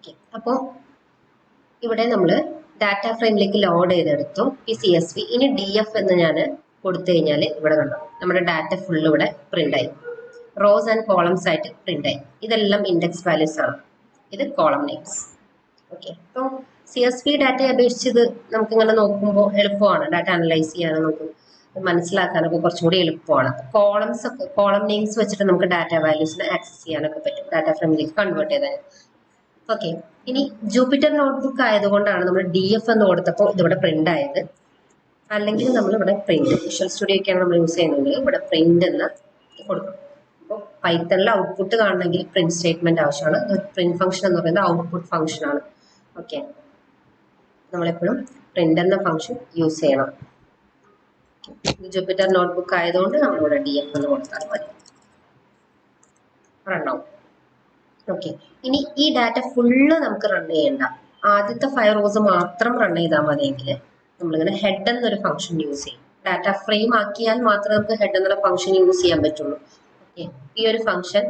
Okay, അപ്പോൾ ഇവിടെ നമ്മൾ ഡാറ്റ ഫ്രെയിമിലേക്ക് ലോഡ് ചെയ്തെടുത്തു ഈ CSV. ഇനി DF എന്ന് ഞാൻ കൊടുത്തു കഴിഞ്ഞാൽ ഇവിടെ കണ്ടോ നമ്മുടെ ഡാറ്റ ഫുൾ ഇവിടെ പ്രിന്റ് ആയി, റോസ് ആൻഡ് കോളംസ് ആയിട്ട് പ്രിന്റ് ആയി. ഇതെല്ലാം ഇൻഡെക്സ് വാല്യൂസ് ആണ്, ഇത് കോളം നെയിംസ്. ഓക്കെ, അപ്പോൾ CSV ഡാറ്റയെ അപേക്ഷിച്ചത് നമുക്ക് ഇങ്ങനെ നോക്കുമ്പോൾ എളുപ്പമാണ്, ഡാറ്റ അനലൈസ് ചെയ്യാനും നമുക്ക് മനസ്സിലാക്കാനൊക്കെ കുറച്ചും കൂടി എളുപ്പമാണ്. കോളംസ് ഒക്കെ കോളം നെയിംസ് വെച്ചിട്ട് നമുക്ക് ഡാറ്റ വാല്യൂസിനെ ആക്സസ് ചെയ്യാനൊക്കെ പറ്റും, ഡാറ്റ ഫ്രെയിമിലേക്ക് കൺവേർട്ട് ചെയ്താൽ. ഓക്കെ, ഇനി ജൂപ്പിറ്റർ നോട്ട്ബുക്ക് ആയതുകൊണ്ടാണ് നമ്മൾ DF എന്ന് കൊടുത്തപ്പോൾ ഇതിവിടെ പ്രിന്റ് ആയത്. അല്ലെങ്കിൽ നമ്മൾ ഇവിടെ പ്രിന്റ്, വിഷ്വൽ സ്റ്റുഡിയോ ഒക്കെയാണ് നമ്മൾ യൂസ് ചെയ്യുന്നത്, ഇവിടെ പ്രിന്റ് എന്ന് കൊടുക്കണം. അപ്പോൾ പൈത്തണിൽ ഔട്ട്പുട്ട് കാണണമെങ്കിൽ പ്രിന്റ് സ്റ്റേറ്റ്മെന്റ് ആവശ്യമാണ്. പ്രിന്റ് ഫംഗ്ഷൻ എന്ന് പറയുന്നത് ഔട്ട്പുട്ട് ഫംഗ്ഷൻ ആണ്. ഓക്കെ, നമ്മളെപ്പോഴും പ്രിന്റ് എന്ന ഫംഗ്ഷൻ യൂസ് ചെയ്യണം. ജൂപ്പിറ്റർ നോട്ട്ബുക്ക് ആയതുകൊണ്ട് നമ്മളിവിടെ DF എന്ന് കൊടുത്താൽ മതി, റണ്ണാവും. ഓക്കെ, ഇനി ഈ ഡാറ്റ ഫുള്ള് നമുക്ക് റൺ ചെയ്യണ്ട, ആദ്യത്തെ 5 റോസ് മാത്രം റൺ ചെയ്താൽ മതിയെങ്കിൽ നമ്മളിങ്ങനെ ഹെഡ് എന്നൊരു ഫംഗ്ഷൻ യൂസ് ചെയ്യും. ഡാറ്റ ഫ്രെയിം ആക്കിയാൽ മാത്രമേ നമുക്ക് ഹെഡ് എന്നുള്ള ഫംഗ്ഷൻ യൂസ് ചെയ്യാൻ പറ്റുള്ളൂ. ഓക്കെ, ഈ ഒരു ഫംഗ്ഷൻ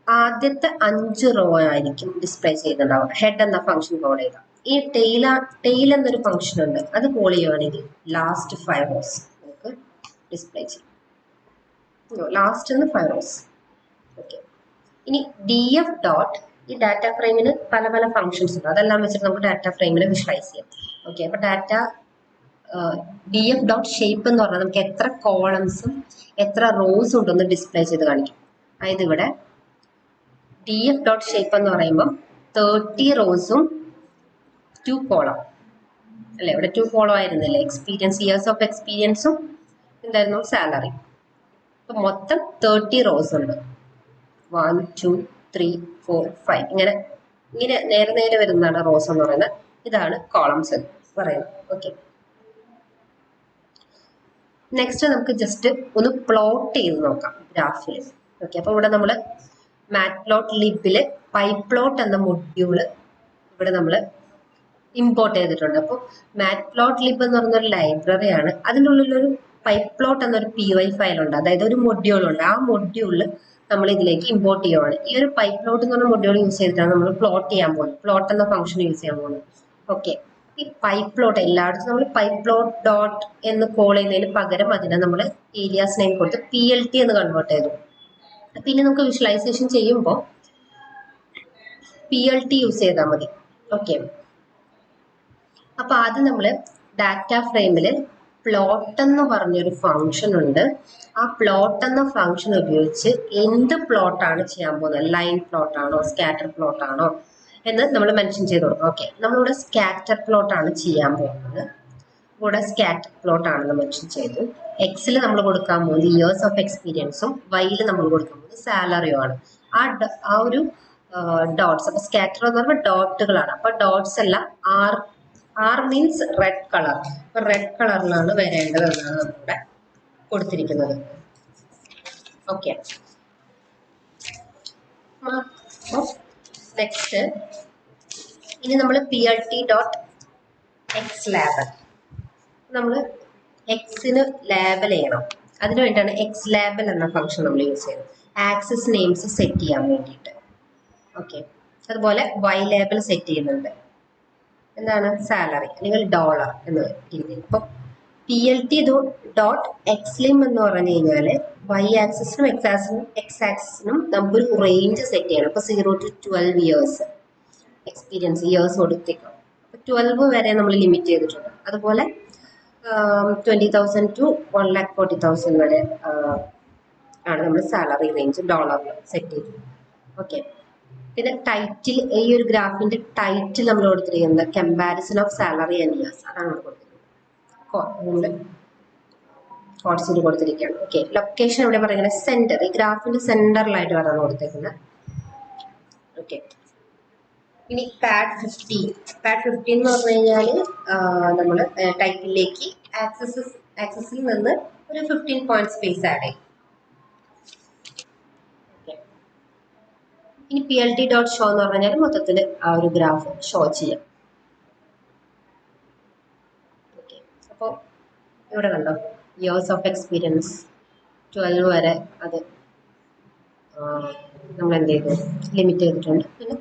ആദ്യത്തെ 5 റോ ആയിരിക്കും ഡിസ്പ്ലേ ചെയ്തിട്ടുണ്ടാവും ഹെഡ് എന്ന ഫംഗ്ഷൻ കോൾ ചെയ്താൽ. ഈ ടെയിൽ എന്നൊരു ഫംഗ്ഷൻ ഉണ്ട്, അത് കോൾ ചെയ്യുവാണെങ്കിൽ ലാസ്റ്റ് 5 റോസ് നമുക്ക് ഡിസ്പ്ലേ ചെയ്യും. Last 5 rose. ഓക്കെ, ഇനി DF ഡോട്ട്, ഈ ഡാറ്റ ഫ്രെയിമിന് പല പല ഫംഗ്ഷൻസ് ഉണ്ട്, അതെല്ലാം വെച്ചിട്ട് നമുക്ക് ഡാറ്റ ഫ്രെയിമിനെ വിഷ്വലൈസ് ചെയ്യാം. ഓക്കെ, അപ്പൊ DF ഡോട്ട് ഷേപ്പ് എന്ന് പറഞ്ഞാൽ നമുക്ക് എത്ര കോളംസും എത്ര റോസും ഉണ്ടെന്ന് ഡിസ്പ്ലേ ചെയ്ത് കാണിക്കും. അതായത് ഇവിടെ DF ഡോട്ട് ഷേപ്പ് എന്ന് പറയുമ്പോൾ 30 റോസും 2 കോളം അല്ലെ, ഇവിടെ 2 കോളം ആയിരുന്നില്ലേ, എക്സ്പീരിയൻസ്, ഇയേഴ്സ് ഓഫ് എക്സ്പീരിയൻസും എന്തായിരുന്നു സാലറി. അപ്പൊ മൊത്തം 30 റോസ് ഉണ്ട്. 1 2 3 4 5 ഇങ്ങനെ നേരെ നേരെ വരുന്നതാണ് റോസ് എന്ന് പറയുന്നത്. ഇതാണ് കോളംസ് എന്ന് പറയുന്നത്. ഓക്കെ, നെക്സ്റ്റ് നമുക്ക് ജസ്റ്റ് ഒന്ന് പ്ലോട്ട് ചെയ്ത് നോക്കാം ഗ്രാഫിൽ. ഓക്കെ, അപ്പൊ ഇവിടെ നമ്മൾ മാറ്റ്പ്ലോട്ലിബില് പൈപ്ലോട്ട് എന്ന മൊഡ്യൂള് ഇവിടെ നമ്മൾ ഇമ്പോർട്ട് ചെയ്തിട്ടുണ്ട്. അപ്പോൾ മാറ്റ്പ്ലോട്ലിബ് എന്ന് പറയുന്ന ഒരു ലൈബ്രറിയാണ്, അതിൻ്റെ ഉള്ളിലൊരു പൈപ്ലോട്ട് എന്നൊരു PY ഫയൽ ഉണ്ട്, അതായത് ഒരു മൊഡ്യൂൾ ഉണ്ട്. ആ മൊഡ്യൂളിൽ നമ്മൾ ഇതിലേക്ക് ഇമ്പോർട്ട് ചെയ്യുവാണ്. ഈ ഒരു പൈപ്ലോട്ട് എന്ന് പറഞ്ഞ മൊഡ്യൂൾ യൂസ് ചെയ്തിട്ടാണ് നമ്മൾ പ്ലോട്ട് ചെയ്യാൻ പോകുന്നത്, പ്ലോട്ട് എന്ന ഫംഗ്ഷൻ യൂസ് ചെയ്യാൻ പോകുന്നത്. ഓക്കെ, ഈ പൈപ്ലോട്ട് എല്ലായിടത്തും നമ്മൾ പൈപ്ലോട്ട് ഡോട്ട് എന്ന് കോൾ ചെയ്യുന്നതിന് പകരം അതിനെ നമ്മൾ ഏരിയാസ് നെയിം കൊടുത്ത് PLT എന്ന് കൺവേർട്ട് ചെയ്തു. പിന്നെ നമുക്ക് വിഷ്വലൈസേഷൻ ചെയ്യുമ്പോൾ PLT യൂസ് ചെയ്താൽ മതി. ഓക്കെ, അപ്പൊ ആദ്യം നമ്മൾ ഡാറ്റ ഫ്രെയിമില് പ്ലോട്ട് എന്ന് പറഞ്ഞൊരു ഫംഗ്ഷൻ ഉണ്ട്. ആ പ്ലോട്ട് എന്ന ഫംഗ്ഷൻ ഉപയോഗിച്ച് എന്ത് പ്ലോട്ടാണ് ചെയ്യാൻ പോകുന്നത്, ലൈൻ പ്ലോട്ട് ആണോ സ്കാറ്റർ പ്ലോട്ട് ആണോ എന്ന് നമ്മൾ മെൻഷൻ ചെയ്ത് കൊടുക്കും. ഓക്കെ, നമ്മളിവിടെ സ്കാറ്റർ പ്ലോട്ട് ആണ് ചെയ്യാൻ പോകുന്നത്. ഇവിടെ സ്കാറ്റർ പ്ലോട്ട് ആണെന്ന് മെൻഷൻ ചെയ്തു. എക്സിൽ നമ്മൾ കൊടുക്കാൻ പോകുന്നത് ഇയേഴ്സ് ഓഫ് എക്സ്പീരിയൻസും വൈയിൽ നമ്മൾ കൊടുക്കാൻ പോകുന്നത് സാലറിയും ആണ്. ആ ഒരു ഡോട്ട്സ്, അപ്പൊ സ്കാറ്റർ എന്ന് പറയുമ്പോൾ ഡോട്ടുകളാണ്. അപ്പൊ ഡോട്ട്സ് എല്ലാം R മീൻസ് റെഡ് കളർ, അപ്പൊ റെഡ് കളറിലാണ് വരേണ്ടത് എന്നാണ് നമ്മളിവിടെ കൊടുത്തിരിക്കുന്നത്. ഓക്കെ, നെക്സ്റ്റ് ഇനി നമ്മൾ PLT ഡോട്ട് എക്സ് ലേബൽ, നമ്മൾ എക്സിന് ലേബൽ ചെയ്യണം. അതിനു വേണ്ടിയിട്ടാണ് എക്സ് ലേബൽ എന്ന ഫംഗ്ഷൻ നമ്മൾ യൂസ് ചെയ്യുന്നത്, ആക്സസ് നെയിംസ് സെറ്റ് ചെയ്യാൻ വേണ്ടിയിട്ട്. ഓക്കെ, അതുപോലെ Y ലേബൽ സെറ്റ് ചെയ്യുന്നുണ്ട്, എന്താണ് സാലറി അല്ലെങ്കിൽ ഡോളർ എന്ന് രീതിയിൽ. ഇപ്പം PLT ഡോട്ട് എക്സ്ലിം എന്ന് പറഞ്ഞു കഴിഞ്ഞാൽ Y ആക്സിസിനും എക്സ് ആക്സിസിനും നമുക്കൊരു റേഞ്ച് സെറ്റ് ചെയ്യണം. ഇപ്പൊ 0 to 12 ഇയേഴ്സ് എക്സ്പീരിയൻസ് ഇയേഴ്സ് കൊടുത്തേക്കാം. 12 വരെ നമ്മൾ ലിമിറ്റ് ചെയ്തിട്ടുണ്ട്. അതുപോലെ 20,000 to 1,40,000 വരെ ആണ് നമ്മൾ സാലറി റേഞ്ച് ഡോളറിൽ സെറ്റ് ചെയ്തത്. ഓക്കെ, പിന്നെ ടൈറ്റിൽ, ഈ ഒരു ഗ്രാഫിന്റെ ടൈറ്റിൽ നമ്മൾ കൊടുത്തിരിക്കുന്നത് comparison of salary and years, അതാണ് നമ്മൾ കൊടുത്തിരിക്കുന്നത്. കോഡ്സിൽ കൊടുത്തിരിക്കുകയാണ്. ഓക്കെ, ലൊക്കേഷൻ ഇവിടെ പറയുന്നത് സെന്റർ, ഈ ഗ്രാഫിന്റെ സെന്ററിലായിട്ട് വരാണ് കൊടുത്തേക്കുന്നത്. ഓക്കെ, ഇനി പാഡ് 15 എന്ന് പറഞ്ഞു കഴിഞ്ഞാൽ നമ്മൾ ടൈറ്റിലേക്ക് ആക്സസിൽ നിന്ന് ഒരു 15 പോയിന്റ് സ്പേസ് ആഡ് ചെയ്യും. ഇനി PLT ഡോട്ട് ഷോ എന്ന് പറഞ്ഞാൽ മൊത്തത്തിൽ ആ ഒരു ഗ്രാഫ് ഷോ ചെയ്യാം. ഓക്കെ, അപ്പോൾ ഇവിടെ കണ്ടോ ഇയേഴ്സ് ഓഫ് എക്സ്പീരിയൻസ് 12 വരെ അത് നമ്മൾ എന്ത് ചെയ്തു ലിമിറ്റ് ചെയ്തിട്ടുണ്ട്. പിന്നെ